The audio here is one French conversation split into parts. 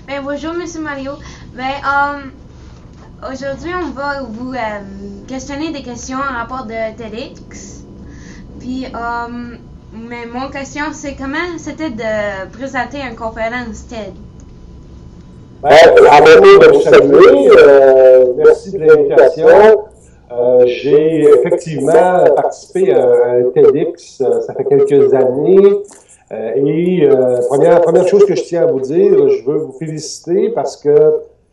Bonjour, Monsieur Mario. Aujourd'hui, on va vous questionner des questions en rapport de TEDx. Mais mon question, c'est comment c'était de présenter une conférence TED? En même de vous saluer, merci de l'invitation. J'ai effectivement participé à un TEDx, ça fait quelques années. Première chose que je tiens à vous dire, je veux vous féliciter parce que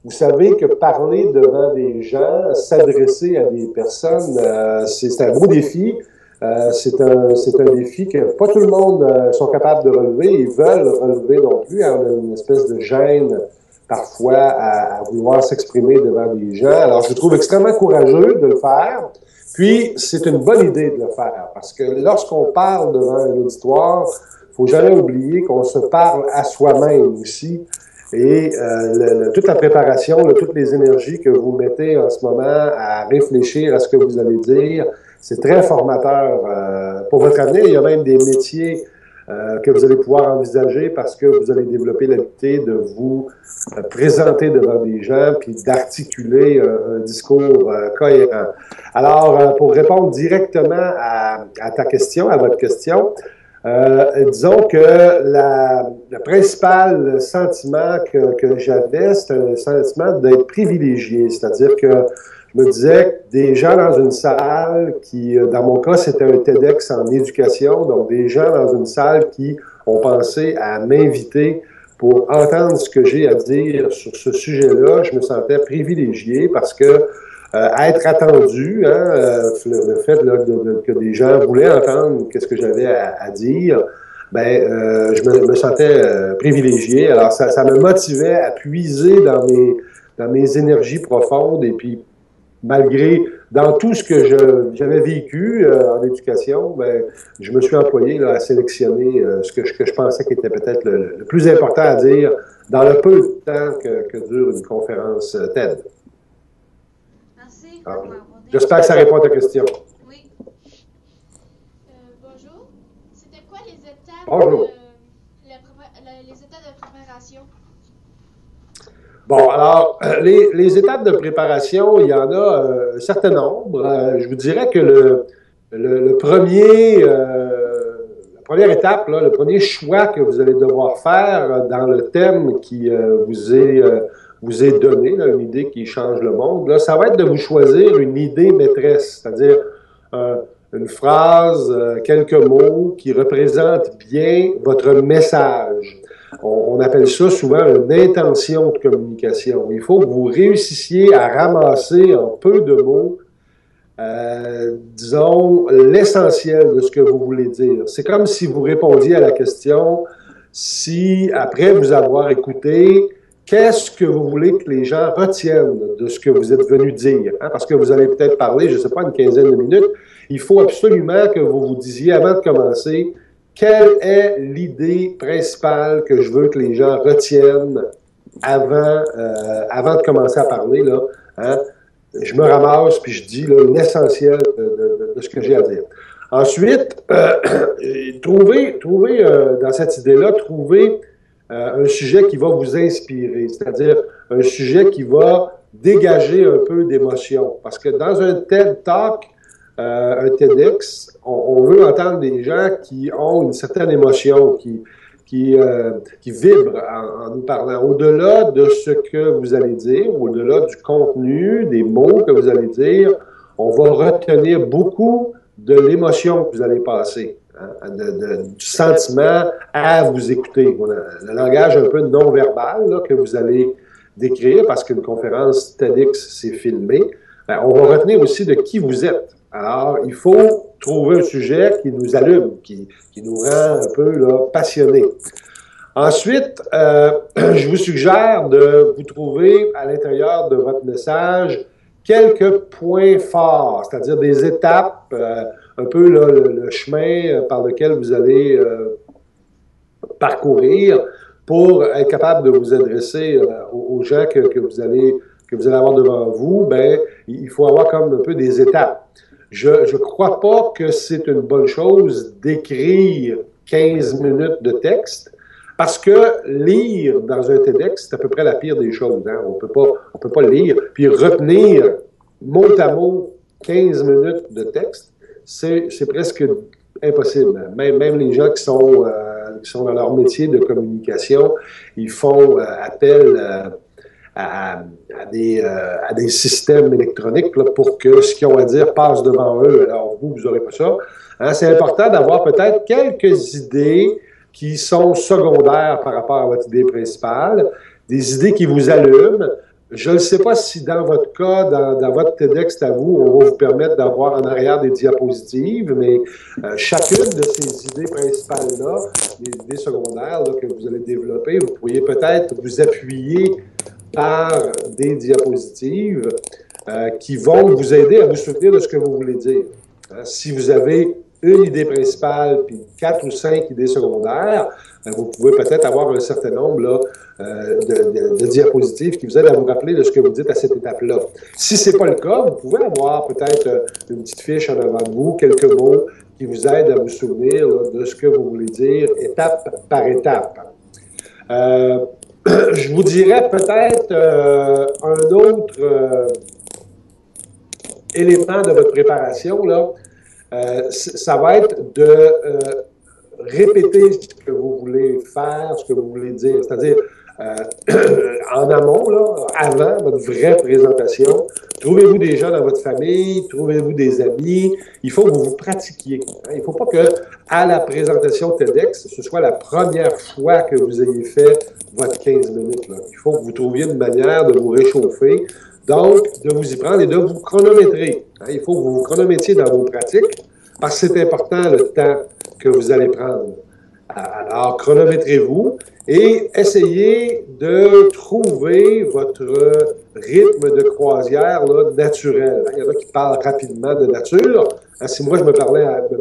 vous savez que parler devant des gens, s'adresser à des personnes, c'est un gros défi. C'est un défi que pas tout le monde sont capables de relever et veulent relever non plus. On a une espèce de gêne parfois à vouloir s'exprimer devant des gens. Alors, je trouve extrêmement courageux de le faire. Puis, c'est une bonne idée de le faire parce que lorsqu'on parle devant un auditoire, il faut jamais oublier qu'on se parle à soi-même aussi. Et toute la préparation, toutes les énergies que vous mettez en ce moment à réfléchir à ce que vous allez dire, c'est très formateur pour votre avenir. Il y a même des métiers que vous allez pouvoir envisager parce que vous allez développer l'habilité de vous présenter devant des gens puis d'articuler un discours cohérent. Alors, pour répondre directement à ta question, à votre question, disons que le principal sentiment que j'avais, c'est un sentiment d'être privilégié, c'est-à-dire que je me disais que des gens dans une salle qui, dans mon cas, c'était un TEDx en éducation, donc des gens dans une salle qui ont pensé à m'inviter pour entendre ce que j'ai à dire sur ce sujet-là, je me sentais privilégié parce que être attendu, le fait là, que des gens voulaient entendre qu'est-ce que j'avais à dire, je me sentais privilégié. Alors, ça me motivait à puiser dans mes énergies profondes et puis malgré, dans tout ce que j'avais vécu en éducation, je me suis employé là, à sélectionner ce que je pensais qui était peut-être le plus important à dire dans le peu de temps que dure une conférence TED. Merci. J'espère que ça répond à ta question. Oui. Bonjour. C'était quoi les étapes, Bonjour. les étapes de préparation? Bon, alors, les étapes de préparation, il y en a un certain nombre. Je vous dirais que le premier, la première étape, là, le premier choix que vous allez devoir faire dans le thème qui vous est donné, là, une idée qui change le monde, là, ça va être de vous choisir une idée maîtresse, c'est-à-dire une phrase, quelques mots qui représentent bien votre message. On appelle ça souvent une intention de communication. Il faut que vous réussissiez à ramasser en peu de mots, disons, l'essentiel de ce que vous voulez dire. C'est comme si vous répondiez à la question, si après vous avoir écouté, qu'est-ce que vous voulez que les gens retiennent de ce que vous êtes venu dire? Parce que vous allez peut-être parler, je ne sais pas, une quinzaine de minutes. Il faut absolument que vous vous disiez, avant de commencer, quelle est l'idée principale que je veux que les gens retiennent avant de commencer à parler, là, hein? Je me ramasse puis je dis l'essentiel de ce que j'ai à dire. Ensuite, trouver dans cette idée-là, trouver un sujet qui va vous inspirer, c'est-à-dire un sujet qui va dégager un peu d'émotion. Parce que dans un TED Talk, un TEDx, on veut entendre des gens qui ont une certaine émotion, qui vibrent en nous parlant. Au-delà de ce que vous allez dire, au-delà du contenu, des mots que vous allez dire, on va retenir beaucoup de l'émotion que vous allez passer, hein, du sentiment à vous écouter. Voilà, le langage un peu non-verbal là, que vous allez décrire, parce qu'une conférence TEDx, c'est filmé, on va retenir aussi de qui vous êtes. Alors, il faut trouver un sujet qui nous allume, qui nous rend un peu là, passionnés. Ensuite, je vous suggère de vous trouver à l'intérieur de votre message quelques points forts, c'est-à-dire des étapes, un peu là, le chemin par lequel vous allez parcourir pour être capable de vous adresser aux gens que vous allez avoir devant vous. Il faut avoir comme un peu des étapes. Je ne crois pas que c'est une bonne chose d'écrire 15 minutes de texte. Parce que lire dans un TEDx, c'est à peu près la pire des choses. Hein? On peut pas lire. Puis retenir mot à mot 15 minutes de texte, c'est presque impossible. Même les gens qui sont dans leur métier de communication, ils font appel à des systèmes électroniques là, pour que ce qu'ils ont à dire passe devant eux. Alors, vous n'aurez pas ça. Hein, c'est important d'avoir peut-être quelques idées qui sont secondaires par rapport à votre idée principale, des idées qui vous allument. Je ne sais pas si dans votre cas, dans votre TEDx à vous, on va vous permettre d'avoir en arrière des diapositives, mais chacune de ces idées principales-là, les idées secondaires là, que vous allez développer, vous pourriez peut-être vous appuyer par des diapositives qui vont vous aider à vous souvenir de ce que vous voulez dire. Hein, si vous avez une idée principale puis 4 ou 5 idées secondaires, vous pouvez peut-être avoir un certain nombre là, de diapositives qui vous aident à vous rappeler de ce que vous dites à cette étape-là. Si ce n'est pas le cas, vous pouvez avoir peut-être une petite fiche en avant de vous, quelques mots qui vous aident à vous souvenir là, de ce que vous voulez dire étape par étape. Je vous dirais peut-être un autre élément de votre préparation, là, ça va être de répéter ce que vous voulez faire, ce que vous voulez dire. C'est-à-dire, en amont, là, avant votre vraie présentation, trouvez-vous des gens dans votre famille, trouvez-vous des amis. Il faut que vous vous pratiquiez. Hein? Il ne faut pas que à la présentation TEDx, ce soit la première fois que vous ayez fait votre 15 minutes. Là. Il faut que vous trouviez une manière de vous réchauffer, donc de vous y prendre et de vous chronométrer. Hein? Il faut que vous vous chronométriez dans vos pratiques, parce que c'est important le temps que vous allez prendre. Alors, chronométrez-vous et essayez de trouver votre rythme de croisière là, naturel. Il y en a qui parlent rapidement de nature. Si moi, je me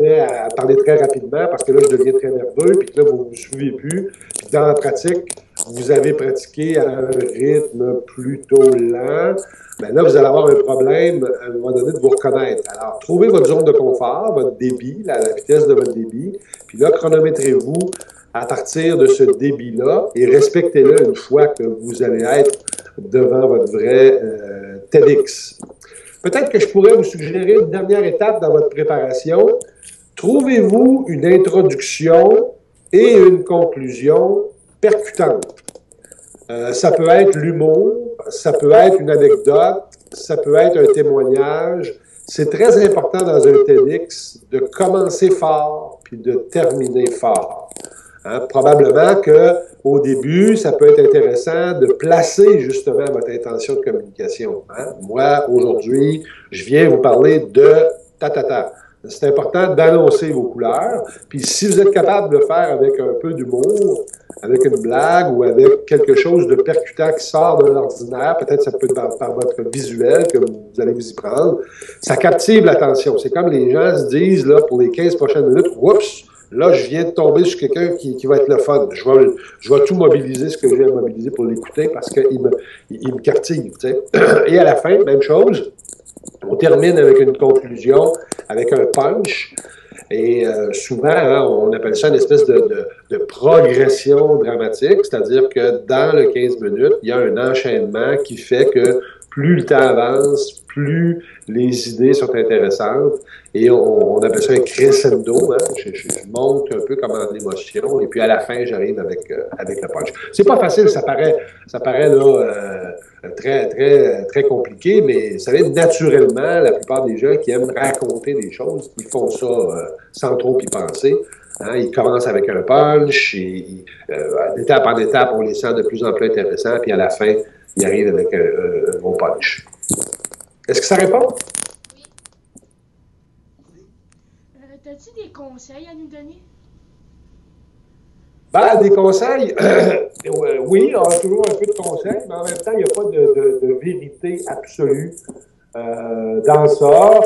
mets à parler très rapidement parce que là, je deviens très nerveux, puis que là, vous ne vous suivez plus. Puis dans la pratique, vous avez pratiqué à un rythme plutôt lent. Bien là, vous allez avoir un problème à un moment donné de vous reconnaître. Alors, trouvez votre zone de confort, votre débit, la vitesse de votre débit, puis là, chronométrez-vous à partir de ce débit-là et respectez-le une fois que vous allez être devant votre vrai TEDx. Peut-être que je pourrais vous suggérer une dernière étape dans votre préparation. Trouvez-vous une introduction et une conclusion percutantes. Ça peut être l'humour, ça peut être une anecdote, ça peut être un témoignage. C'est très important dans un TEDx de commencer fort puis de terminer fort. Hein, probablement qu'au début, ça peut être intéressant de placer justement votre intention de communication. Hein. Moi, aujourd'hui, je viens vous parler de ta. C'est important d'annoncer vos couleurs. Puis si vous êtes capable de le faire avec un peu d'humour, avec une blague ou avec quelque chose de percutant qui sort de l'ordinaire, peut-être ça peut être par votre visuel que vous allez vous y prendre, ça captive l'attention. C'est comme les gens se disent, là, pour les 15 prochaines minutes, « Oups! Là, je viens de tomber sur quelqu'un qui va être le fun. Je vais tout mobiliser, ce que j'ai à mobiliser pour l'écouter parce qu'il me captive. » tu sais. Et à la fin, même chose, on termine avec une conclusion, avec un punch. Et souvent, hein, on appelle ça une espèce de progression dramatique, c'est-à-dire que dans le 15 minutes, il y a un enchaînement qui fait que plus le temps avance, plus les idées sont intéressantes. Et on appelle ça un crescendo. Hein? Je monte un peu comme en émotion. Et puis à la fin, j'arrive avec le punch. C'est pas facile, ça paraît là, très compliqué, mais vous savez, naturellement, la plupart des gens qui aiment raconter des choses, ils font ça sans trop y penser. Hein? Ils commencent avec un punch, et d'étape en étape, on les sent de plus en plus intéressants, puis à la fin, ils arrivent avec un bon punch. Est-ce que ça répond? Oui. T'as-tu des conseils à nous donner? Ben, des conseils, oui, on a toujours un peu de conseils, mais en même temps, il n'y a pas de vérité absolue dans ça.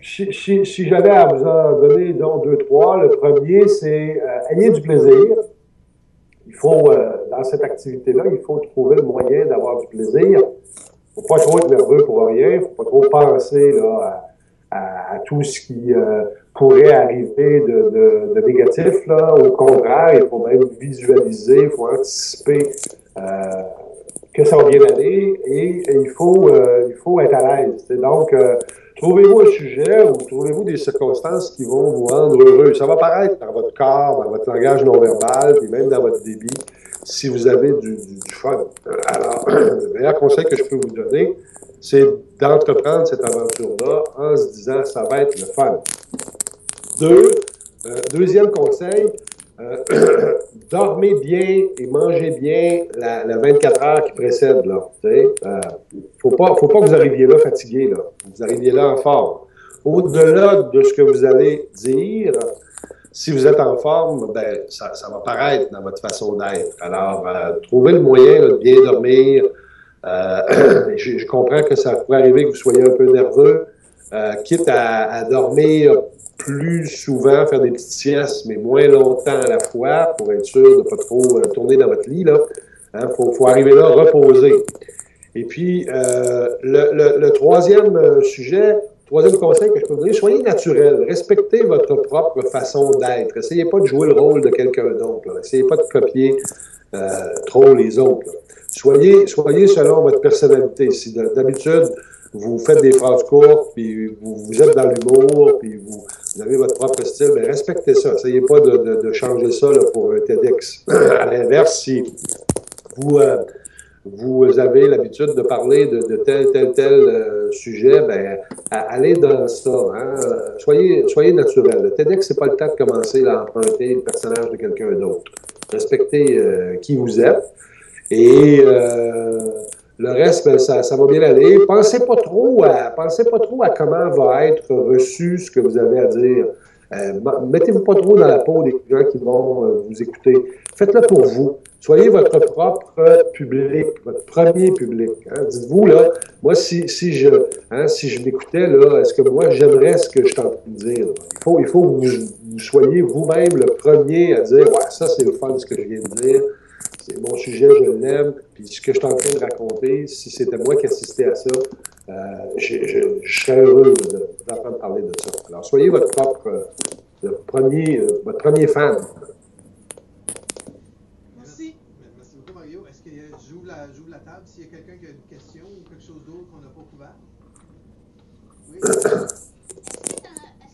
Si j'avais à vous en donner, disons, 2, 3, le premier, c'est ayez du plaisir. Il faut, dans cette activité-là, il faut trouver le moyen d'avoir du plaisir. Il ne faut pas trop être nerveux pour rien, il ne faut pas trop penser là, à tout ce qui pourrait arriver de négatif. Là. Au contraire, il faut même visualiser, il faut anticiper que ça va bien aller et il faut être à l'aise. Donc, trouvez-vous un sujet ou trouvez-vous des circonstances qui vont vous rendre heureux. Ça va paraître dans votre corps, dans votre langage non-verbal, puis même dans votre débit, si vous avez du fun. Alors, le meilleur conseil que je peux vous donner, c'est d'entreprendre cette aventure-là en se disant ça va être le fun. Deuxième conseil, dormez bien et mangez bien la 24 heures qui précède. Faut pas que vous arriviez là fatigué. Là. Vous arriviez là en forme. Au-delà de ce que vous allez dire, si vous êtes en forme, ben, ça va paraître dans votre façon d'être. Alors, trouvez le moyen là, de bien dormir. Je comprends que ça pourrait arriver que vous soyez un peu nerveux, quitte à dormir plus souvent, faire des petites siestes, mais moins longtemps à la fois, pour être sûr de ne pas trop tourner dans votre lit. Hein, faut arriver là, reposer. Et puis, le troisième troisième conseil que je peux vous donner, soyez naturel. Respectez votre propre façon d'être. Essayez pas de jouer le rôle de quelqu'un d'autre. Essayez pas de copier trop les autres. Soyez selon votre personnalité. Si d'habitude, vous faites des phrases courtes, puis vous êtes dans l'humour, puis vous avez votre propre style, bien, respectez ça. Essayez pas de changer ça là, pour un TEDx. À l'inverse, si vous avez l'habitude de parler de tel sujet, bien, allez dans ça. Hein? Soyez naturel. Le TEDx, c'est pas le temps de commencer à emprunter le personnage de quelqu'un d'autre. Respectez qui vous êtes. Et le reste, ben, ça va bien aller. Pensez pas trop à comment va être reçu ce que vous avez à dire. Mettez-vous pas trop dans la peau des gens qui vont vous écouter. Faites-le pour vous. Soyez votre propre public, votre premier public. Hein. Dites-vous, là, moi, si je m'écoutais, là, est-ce que moi, j'aimerais ce que je suis en train de dire? Il faut que vous soyez vous-même le premier à dire, ouais, ça, c'est le fun, ce que je viens de dire. C'est mon sujet, je l'aime. Puis ce que je suis en train de raconter, si c'était moi qui assistais à ça, je serais heureux d'entendre parler de ça. Alors, soyez votre propre votre premier fan. Merci. Merci beaucoup, Mario. Est-ce que j'ouvre la table s'il y a quelqu'un qui a une question ou quelque chose d'autre qu'on n'a pas couvert? Oui. Est-ce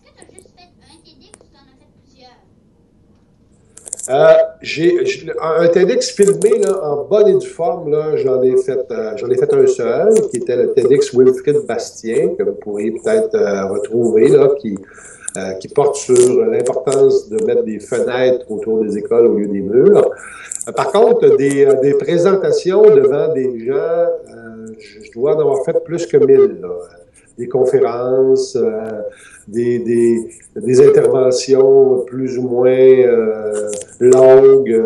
que tu as juste fait un TEDx ou tu en as fait plusieurs? Un TEDx filmé là, en bonne et due forme, là, j'en ai fait un seul, qui était le TEDx Wilfrid Bastien, que vous pourriez peut-être retrouver, là, qui porte sur l'importance de mettre des fenêtres autour des écoles au lieu des murs. Par contre, des présentations devant des gens, je dois en avoir fait plus que 1000. Là. Des conférences, des interventions plus ou moins longues.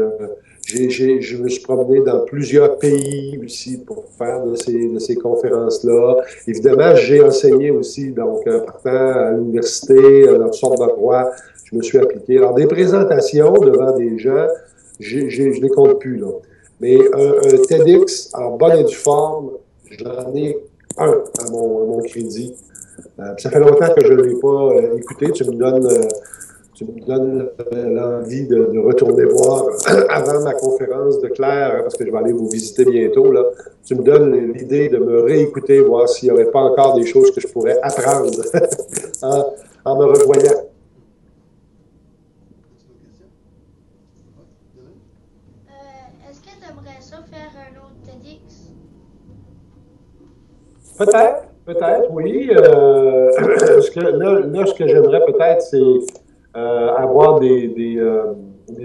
Je me suis promené dans plusieurs pays aussi pour faire de ces conférences-là. Évidemment, j'ai enseigné aussi, donc partant à l'université, dans toutes sortes d'endroits, je me suis appliqué. Alors, des présentations devant des gens, je les compte plus, là. Mais un TEDx en bonne et due forme, j'en ai un à mon crédit. Ça fait longtemps que je ne l'ai pas écouté. Tu me donnes l'envie de retourner voir avant ma conférence de Claire, hein, parce que je vais aller vous visiter bientôt. Là. Tu me donnes l'idée de me réécouter, voir s'il n'y aurait pas encore des choses que je pourrais apprendre en me revoyant. Est-ce que tu aimerais ça faire un autre TEDx? Peut-être, oui. Ce que j'aimerais peut-être, c'est avoir des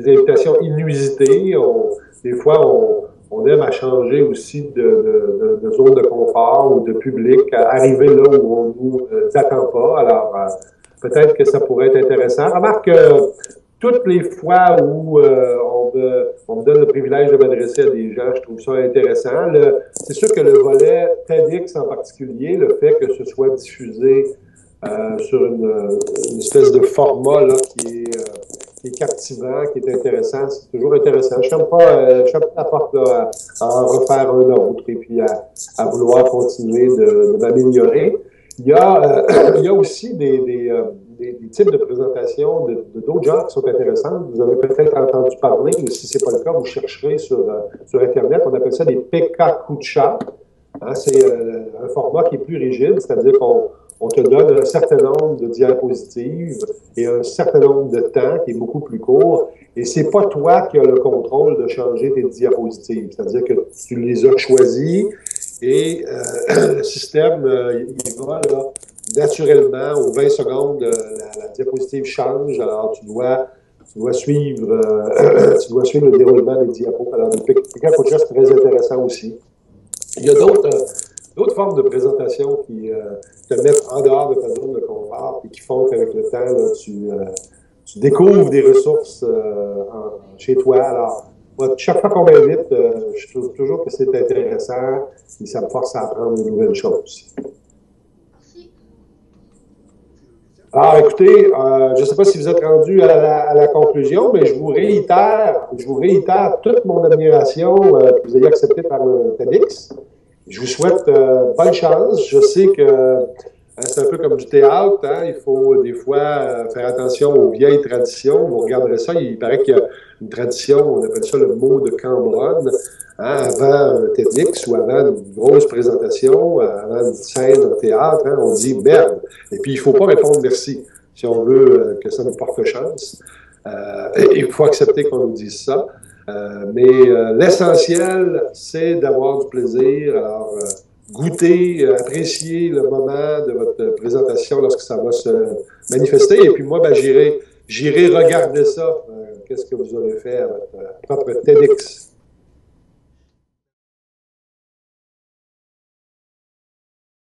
invitations inusitées. Des fois, on aime à changer aussi de zone de confort ou de public, arriver là où on ne nous attend pas. Alors, peut-être que ça pourrait être intéressant. Remarque que toutes les fois où on me donne le privilège de m'adresser à des gens, je trouve ça intéressant. C'est sûr que le volet TEDx en particulier, le fait que ce soit diffusé sur une espèce de format là, qui est captivant, qui est intéressant, c'est toujours intéressant. Je ne ferme pas la porte là, à en refaire un autre et puis à vouloir continuer de m'améliorer. Il y a aussi des types de présentations de d'autres genres qui sont intéressantes. Vous avez peut-être entendu parler, ou si ce n'est pas le cas, vous chercherez sur Internet. On appelle ça des Pekakucha. Hein, c'est un format qui est plus rigide, c'est-à-dire qu'on te donne un certain nombre de diapositives et un certain nombre de temps qui est beaucoup plus court. Et c'est pas toi qui as le contrôle de changer tes diapositives. C'est-à-dire que tu les as choisies et le système, il va là, naturellement, aux 20 secondes, la diapositive change. Alors, tu dois suivre, tu dois suivre le déroulement des diapos. Alors, le Pekakucha, c'est très intéressant aussi. Il y a d'autres formes de présentation qui te mettent en dehors de ta zone de confort et qui font qu'avec le temps, là, tu découvres des ressources chez toi. Alors, moi, chaque fois qu'on m'invite, je trouve toujours que c'est intéressant et ça me force à apprendre de nouvelles choses. Merci. Alors, écoutez, je ne sais pas si vous êtes rendu à la conclusion, mais je vous réitère toute mon admiration que vous ayez accepté par le TEDx. Je vous souhaite bonne chance. Je sais que c'est un peu comme du théâtre, hein? Il faut des fois faire attention aux vieilles traditions. Vous regarderez ça, il paraît qu'il y a une tradition, on appelle ça le mot de Cambronne. Hein? Avant un TEDx ou avant une grosse présentation, avant une scène en théâtre, hein? On dit merde. Et puis il ne faut pas répondre merci si on veut que ça nous porte chance. Il faut accepter qu'on nous dise ça. Mais l'essentiel, c'est d'avoir du plaisir. Alors, goûter, apprécier le moment de votre présentation lorsque ça va se manifester. Et puis moi, ben, j'irai regarder ça. Qu'est-ce que vous aurez fait à votre propre TEDx.